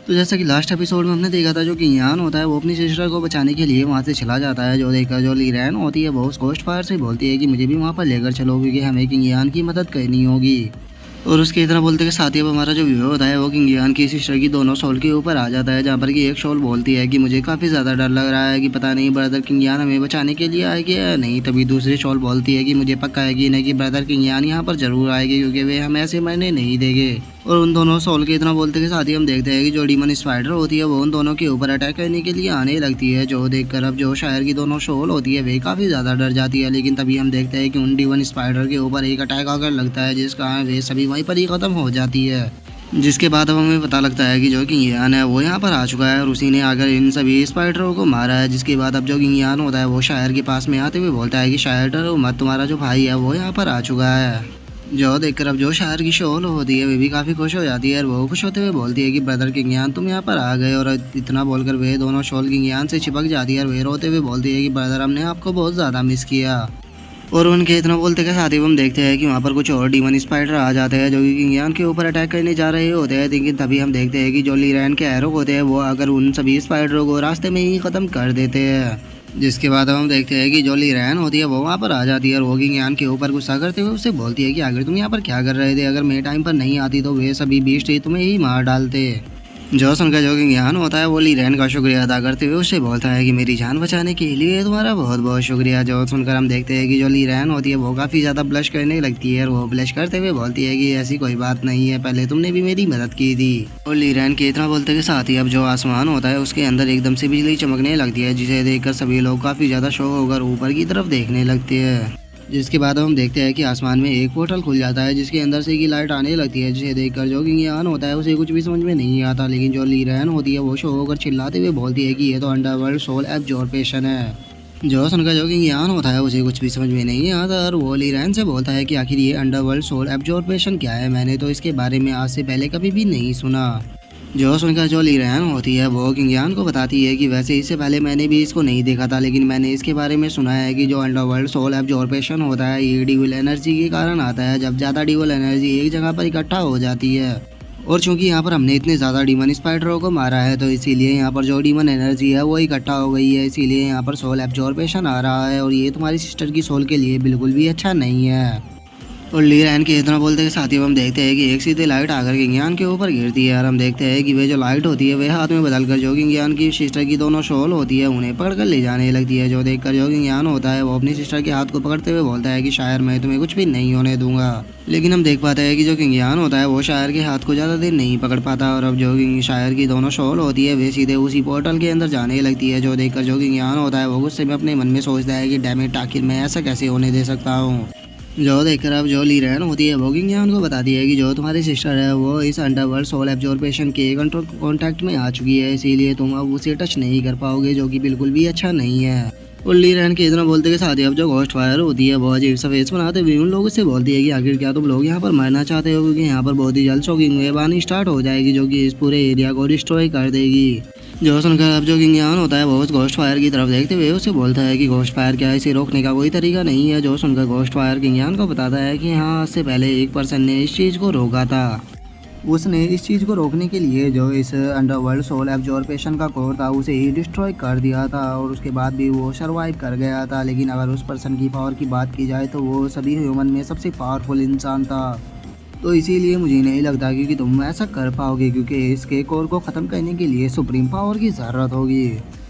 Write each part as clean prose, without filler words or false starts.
तो जैसा कि लास्ट एपिसोड में हमने देखा था, जो कि यान होता है वो अपनी सिस्टर को बचाने के लिए वहाँ से चला जाता है। जो देखकर जो लीरैन होती है वो उस घोस्ट फायर से बोलती है कि मुझे भी वहाँ पर लेकर चलो, क्योंकि हमें किंग यान की मदद करनी होगी। और उसके इतना बोलते के साथ ही अब हमारा जो व्यू होता है वो किंग यान की सिस्टर की दोनों सोल के ऊपर आ जाता है, जहाँ पर कि एक सोल बोलती है कि मुझे काफ़ी ज़्यादा डर लग रहा है कि पता नहीं ब्रदर किंग यान हमें बचाने के लिए आएगी या नहीं। तभी दूसरी सोल बोलती है कि मुझे पक्का है कि नहीं कि ब्रदर किंग यान यहाँ पर जरूर आएगी, क्योंकि वे हमें ऐसे मरने नहीं देंगे। और उन दोनों सोल के इतना बोलते के साथ ही हम देखते हैं कि जो डीमन स्पाइडर होती है वो उन दोनों के ऊपर अटैक करने के लिए आने लगती है। जो देखकर अब जो शायर की दोनों सोल होती है वे काफ़ी ज़्यादा डर जाती है, लेकिन तभी हम देखते हैं कि उन डीमन स्पाइडर के ऊपर एक अटैक आकर लगता है, जिस कारण वे सभी वहीं पर ही ख़त्म हो जाती है। जिसके बाद अब हमें पता लगता है कि जो किंग यान है वो यहाँ पर आ चुका है और उसी ने आकर इन सभी स्पाइडरों को मारा है। जिसके बाद अब जो किंग यान होता है वो शायर के पास में आते हुए बोलता है कि शायर डरो मत, तुम्हारा जो भाई है वो यहाँ पर आ चुका है। जो देखकर अब जो शायर की शोल होती है वे भी काफ़ी खुश हो जाती है और वो खुश होते हुए बोलती है कि ब्रदर किंग यान तुम यहाँ पर आ गए। और इतना बोलकर वे दोनों शोल किंग यान से चिपक जाती है और वे रोते हुए बोलती है कि ब्रदर हमने आपको बहुत ज़्यादा मिस किया। और उनके इतना बोलते के साथ ही हम देखते हैं कि वहाँ पर कुछ और डीमन स्पाइडर आ जाते हैं जो कि किंग यान के ऊपर अटैक करने जा रहे होते हैं। लेकिन तभी हम देखते हैं कि जो लीरैन के एरो होते हैं वो अगर उन सभी स्पाइडरों को रास्ते में ही ख़त्म कर देते हैं। जिसके बाद हम देखते हैं कि जो लीरैन होती है वो वहाँ पर आ जाती है और वो किंग यान के ऊपर गुस्सा करते हुए उससे बोलती है कि आखिर तुम यहाँ पर क्या कर रहे थे, अगर मैं टाइम पर नहीं आती तो वे सभी बीस्ट ही तुम्हें ही मार डालते। जो सुनकर जो किंग यान होता है वो लीरैन का शुक्रिया अदा करते हुए उससे बोलता है कि मेरी जान बचाने के लिए तुम्हारा बहुत बहुत शुक्रिया। जो सुनकर हम देखते हैं कि जो लीरैन होती है वो काफ़ी ज़्यादा ब्लश करने लगती है और वो ब्लश करते हुए बोलती है कि ऐसी कोई बात नहीं है, पहले तुमने भी मेरी मदद की थी। और लीरैन के इतना बोलते के साथ ही अब जो आसमान होता है उसके अंदर एकदम से बिजली चमकने लगती है, जिसे देखकर सभी लोग काफ़ी ज़्यादा शौक होकर ऊपर की तरफ देखने लगते हैं। जिसके बाद हम देखते हैं कि आसमान में एक पोर्टल खुल जाता है जिसके अंदर से की लाइट आने लगती है, जिसे देखकर जो किंग यान होता है उसे कुछ भी समझ में नहीं आता। लेकिन जो लीरैन होती है वो शो होकर चिल्लाते हुए बोलती है कि ये तो अंडरवर्ल्ड सोल एब्जॉर्प्शन है। जो सुनकर जो किंग यान होता है उसे कुछ भी समझ में नहीं आता और वो लीरैन से बोलता है कि आखिर ये अंडरवर्ल्ड सोल एब्जॉर्प्शन क्या है, मैंने तो इसके बारे में आज से पहले कभी भी नहीं सुना। जो सुनकर जो लीरैन होती है वो किंग यान को बताती है कि वैसे इससे पहले मैंने भी इसको नहीं देखा था, लेकिन मैंने इसके बारे में सुना है कि जो अंडरवर्ल्ड सोल एब्जॉर्प्शन होता है ये डिविल एनर्जी के कारण आता है, जब ज़्यादा डिविल एनर्जी एक जगह पर इकट्ठा हो जाती है। और चूंकि यहाँ पर हमने इतने ज़्यादा डीमन स्पाइडरों को मारा है तो इसीलिए यहाँ पर जो डीमन एनर्जी है वो इकट्ठा हो गई है, इसीलिए यहाँ पर सोल एब्जॉर्प्शन आ रहा है और ये तुम्हारी सिस्टर की सोल के लिए बिल्कुल भी अच्छा नहीं है। और लीरैन के इतना बोलते के साथ ही हम देखते हैं कि एक सीधी लाइट आकर किंग यान के ऊपर गिरती है और हम देखते हैं कि वे जो लाइट होती है वे हाथ में बदलकर जो किंग यान की सिस्टर की दोनों शोल होती है उन्हें पकड़कर ले जाने लगती है। जो देखकर जो किंग यान होता है वो अपनी सिस्टर के हाथ को पकड़ते हुए बोलता है कि शायर मैं तुम्हें कुछ भी नहीं होने दूंगा। लेकिन हम देख पाते हैं कि जो किंग यान होता है वो शायर के हाथ को ज़्यादा देर नहीं पकड़ पाता और अब जो किंग शायर की दोनों शोल होती है वे सीधे उसी पोर्टल के अंदर जाने लगती है। जो देखकर जो किंग यान होता है वो गुस्से में अपने मन में सोचता है कि डैमेट आखिर मैं ऐसा कैसे होने दे सकता हूँ। जो देखकर अब जो लीरैन होती है वो किंग यान को बताती है कि जो तुम्हारी सिस्टर है वो इस अंडरवर्ल्ड सोल एब्जॉर्प्शन के कॉन्टैक्ट में आ चुकी है, इसीलिए तुम अब उसे टच नहीं कर पाओगे, जो कि बिल्कुल भी अच्छा नहीं है। और लीरैन के इतना बोलते के साथ ही अब जो घोस्ट फायर होती है वो अजीब सा फेस बनाते हुए उन लोगों से बोलती है कि आखिर क्या तुम लोग यहाँ पर मरना चाहते हो, क्योंकि यहाँ पर बहुत ही जल्द शॉकिंग वेव आनी स्टार्ट हो जाएगी जो कि इस पूरे एरिया को डिस्ट्रॉय कर देगी। जो सुनकर अब जो किंग यान होता है वो उस घोस्ट फायर की तरफ देखते हुए उसे बोलता है कि घोस्ट फायर क्या है, इसे रोकने का कोई तरीका नहीं है। जो सुनकर घोस्ट फायर किंग यान को बताता है कि हाँ, इससे पहले एक पर्सन ने इस चीज़ को रोका था। उसने इस चीज़ को रोकने के लिए जो इस अंडरवर्ल्ड सोल एब्जॉर्प्शन का कोर था उसे ही डिस्ट्रॉय कर दिया था और उसके बाद भी वो सर्वाइव कर गया था। लेकिन अगर उस पर्सन की पावर की बात की जाए तो वो सभी ह्यूमन में सबसे पावरफुल इंसान था, तो इसीलिए मुझे नहीं लगता कि तुम ऐसा कर पाओगे, क्योंकि इसके कोर को ख़त्म करने के लिए सुप्रीम पावर की ज़रूरत होगी।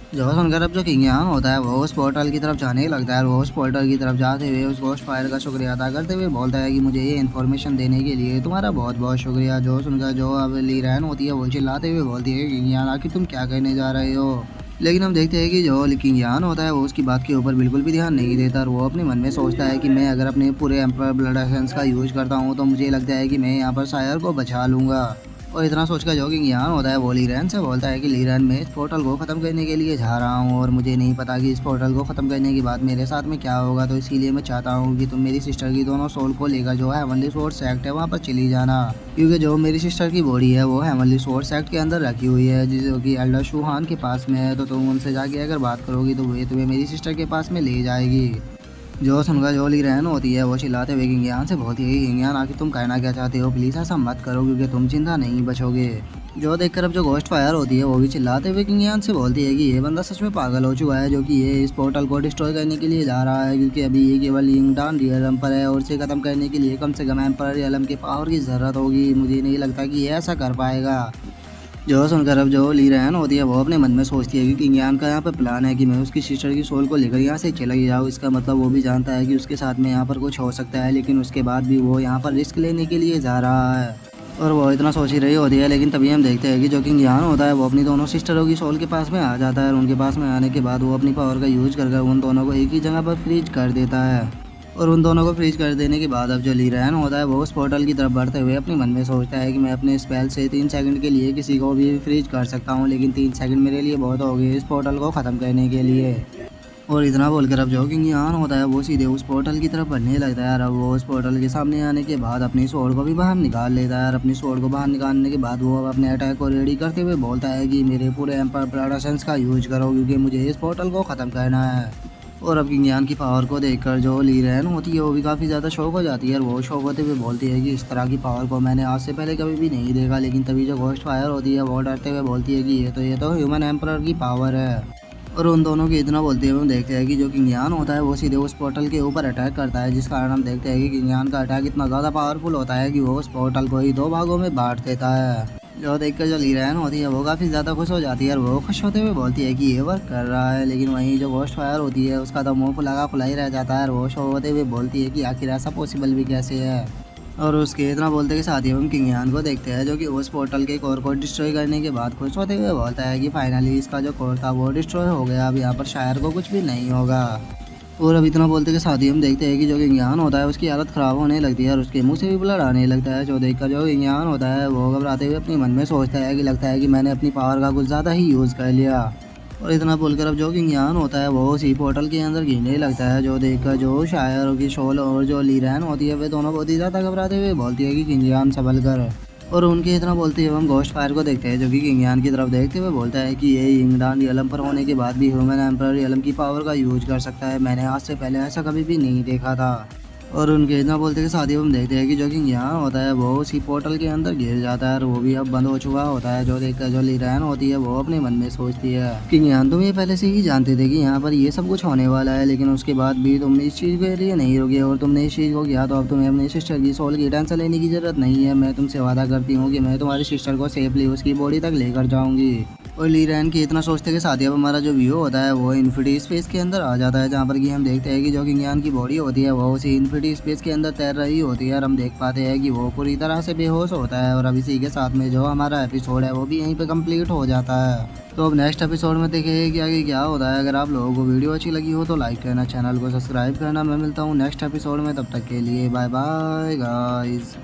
जो सुनकर अब जो किंग यान होता है वो उस पोर्टल की तरफ जाने लगता है और वो उस पोर्टल की तरफ जाते हुए उस घोस्ट फायर का शुक्रिया अदा करते हुए बोलता है कि मुझे ये इन्फॉर्मेशन देने के लिए तुम्हारा बहुत बहुत शुक्रिया। जो सुनकर जो अब लीरैन होती है वो चिल्लाते हुए बोलती है किंग यान आखिर तुम क्या करने जा रहे हो। लेकिन हम देखते हैं कि जो किंग यान होता है वो उसकी बात के ऊपर बिल्कुल भी ध्यान नहीं देता और वो अपने मन में सोचता है कि मैं अगर अपने पूरे एम्पर ब्लड एसेंस का यूज करता हूँ तो मुझे लगता है कि मैं यहाँ पर शायर को बचा लूँगा। और इतना सोचकर जो किंग यान होता है वो लीरैन से बोलता है कि लीरैन मैं इस पोर्टल को ख़त्म करने के लिए जा रहा हूँ और मुझे नहीं पता कि इस पोर्टल को ख़त्म करने के बाद मेरे साथ में क्या होगा, तो इसीलिए मैं चाहता हूँ कि तुम मेरी सिस्टर की दोनों सोल को लेकर जो है हेवनली स्वॉर्ड सेक्ट है वहाँ पर चली जाना, क्योंकि जो मेरी सिस्टर की बॉडी है वो हेवनली स्वॉर्ड सेक्ट के अंदर रखी हुई है जो कि एल्डर शूहान के पास में है। तो तुम उनसे जाके अगर बात करोगी तो वे तुम्हें मेरी सिस्टर के पास में ले जाएगी। जो सुनकर जो लीरैन होती है वो चिल्लाते हुए किंग यान से बोलती है किंग यान आखिर तुम कहना क्या चाहते हो, प्लीज़ ऐसा मत करो क्योंकि तुम जिंदा नहीं बचोगे। जो देखकर अब जो घोस्ट फायर होती है वो भी चिल्लाते हुए किंग यान से बोलती है कि ये बंदा सच में पागल हो चुका है, जो कि ये इस पोर्टल को डिस्ट्रॉय करने के लिए जा रहा है, क्योंकि अभी ये केवल यिंगडान रियलम पर है और इसे खत्म करने के लिए कम से कम एम्पर रियलम के पावर की ज़रूरत होगी। मुझे नहीं लगता कि ये ऐसा कर पाएगा। जो सुनकर अब जो ली रैन होती है वो अपने मन में सोचती है कि किंग यान का यहाँ पर प्लान है कि मैं उसकी सिस्टर की सोल को लेकर यहाँ से चला जाऊँ। इसका मतलब वो भी जानता है कि उसके साथ में यहाँ पर कुछ हो सकता है, लेकिन उसके बाद भी वो यहाँ पर रिस्क लेने के लिए जा रहा है और वो इतना सोच ही रही होती है। लेकिन तभी हम देखते हैं कि जो किंग यान होता है वो अपनी दोनों सिस्टरों की सोल के पास में आ जाता है और उनके पास में आने के बाद वो अपनी पावर का यूज कर उन दोनों को एक ही जगह पर फ्रीज कर देता है। और उन दोनों को फ्रीज कर देने के बाद अब जो ली रैन होता है वो उस पोर्टल की तरफ बढ़ते हुए अपने मन में सोचता है कि मैं अपने स्पेल से 3 सेकंड के लिए किसी को भी फ्रीज कर सकता हूँ, लेकिन 3 सेकंड मेरे लिए बहुत हो गए इस पोर्टल को ख़त्म करने के लिए। और इतना बोलकर अब जो किंग यान होता है वो सीधे उस पोर्टल की तरफ बढ़ने लगता है। अब वो उस पोर्टल के सामने आने के बाद अपनी स्वॉर्ड को भी बाहर निकाल लेता है और अपनी स्वॉर्ड को बाहर निकालने के बाद वो अपने अटैक को रेडी करते हुए बोलता है कि मेरे पूरे एम्पायर प्रोडक्शंस का यूज करो, क्योंकि मुझे इस पोर्टल को ख़त्म करना है। और अब किंग यान की पावर को देखकर जो ली रैन होती है वो भी काफ़ी ज़्यादा शौक हो जाती है और वो शौक होते हुए बोलती है कि इस तरह की पावर को मैंने आज से पहले कभी भी नहीं देखा। लेकिन तभी जो घोस्ट फायर होती है वो डरते हुए बोलती है कि ये तो ह्यूमन एम्परर की पावर है। और उन दोनों की इतना बोलते हुए हम देखते हैं कि जो किंग यान होता है वो सीधे उस पोर्टल के ऊपर अटैक करता है, जिस कारण हम देखते हैं कि किंग यान का अटैक इतना ज़्यादा पावरफुल होता है कि वो उस पोर्टल को ही 2 भागों में बांट देता है। जो देखकर जो ली रैन होती है वो काफ़ी ज़्यादा खुश हो जाती है और वो खुश होते हुए बोलती है कि ये वर्क कर रहा है। लेकिन वहीं जो घोस्ट फायर होती है उसका तो मुंह फुला ही रह जाता है और वो शो होते हुए बोलती है कि आखिर ऐसा पॉसिबल भी कैसे है। और उसके इतना बोलते के साथ ही हम किंग यान को देखते हैं जो कि उस पोर्टल के कोर को डिस्ट्रॉय करने के बाद खुश होते हुए बोलता है कि फाइनली इसका जो कोर था वो डिस्ट्रॉय हो गया, अब यहाँ पर शायर को कुछ भी नहीं होगा। और अब इतना बोलते के साथ ही हम देखते हैं कि जो किंग यान होता है उसकी हालत ख़राब होने लगती है और उसके मुंह से भी ब्लड आने लगता है। जो देखकर जो किंग यान होता है वो घबराते हुए अपने मन में सोचता है कि लगता है कि मैंने अपनी पावर का कुछ ज़्यादा ही यूज़ कर लिया। और इतना बोलकर अब जो किंग यान होता है वो उसी पोर्टल के अंदर गिरने लगता है। जो देखकर जो शायर की शोल और जो ली रैन होती है वे दोनों बहुत ही ज़्यादा घबराते हुए बोलती है कि किंग यान संभल कर। और उनके इतना बोलते हुए हम घोस्ट फायर को देखते हैं जो कि किंग यान की तरफ देखते हुए बोलता है कि ये यिंगडान रियलम पर होने के बाद भी ह्यूमन एम्परर रियलम की पावर का यूज कर सकता है, मैंने आज से पहले ऐसा कभी भी नहीं देखा था। और उनके इतना बोलते के साथ ही हम देखते हैं कि जो किंग यान होता है वो उसी पोर्टल के अंदर गिर जाता है और वो भी अब बंद हो चुका होता है। जो देखकर जो ली रैन होती है वो अपने मन में सोचती है किंग यान तुम ये पहले से ही जानते थे कि यहाँ पर ये सब कुछ होने वाला है, लेकिन उसके बाद भी तुम इस चीज़ के लिए नहीं रुके और तुमने इस चीज़ को किया, तो अब तुम्हें अपनी सिस्टर की सोल की टेंशन लेने की जरूरत नहीं है। मैं तुमसे वादा करती हूँ कि मैं तुम्हारी सिस्टर को सेफली उसकी बॉडी तक लेकर जाऊँगी। और ली रैन के इतना सोचते के साथ ही अब हमारा जो व्यू होता है वो इन्फिनिटी स्पेस के अंदर आ जाता है, जहाँ पर कि हम देखते हैं कि जो किंग यान की बॉडी होती है वो उसी इन्फिनिटी स्पेस के अंदर तैर रही होती है और हम देख पाते हैं कि वो पूरी तरह से बेहोश होता है। और अब इसी के साथ में जो हमारा एपिसोड है वो भी यहीं पे कंप्लीट हो जाता है। तो अब नेक्स्ट एपिसोड में देखेंगे कि आगे क्या होता है। अगर आप लोगों को वीडियो अच्छी लगी हो तो लाइक करना, चैनल को सब्सक्राइब करना। मैं मिलता हूँ नेक्स्ट एपिसोड में, तब तक के लिए बाय बाय गाइस।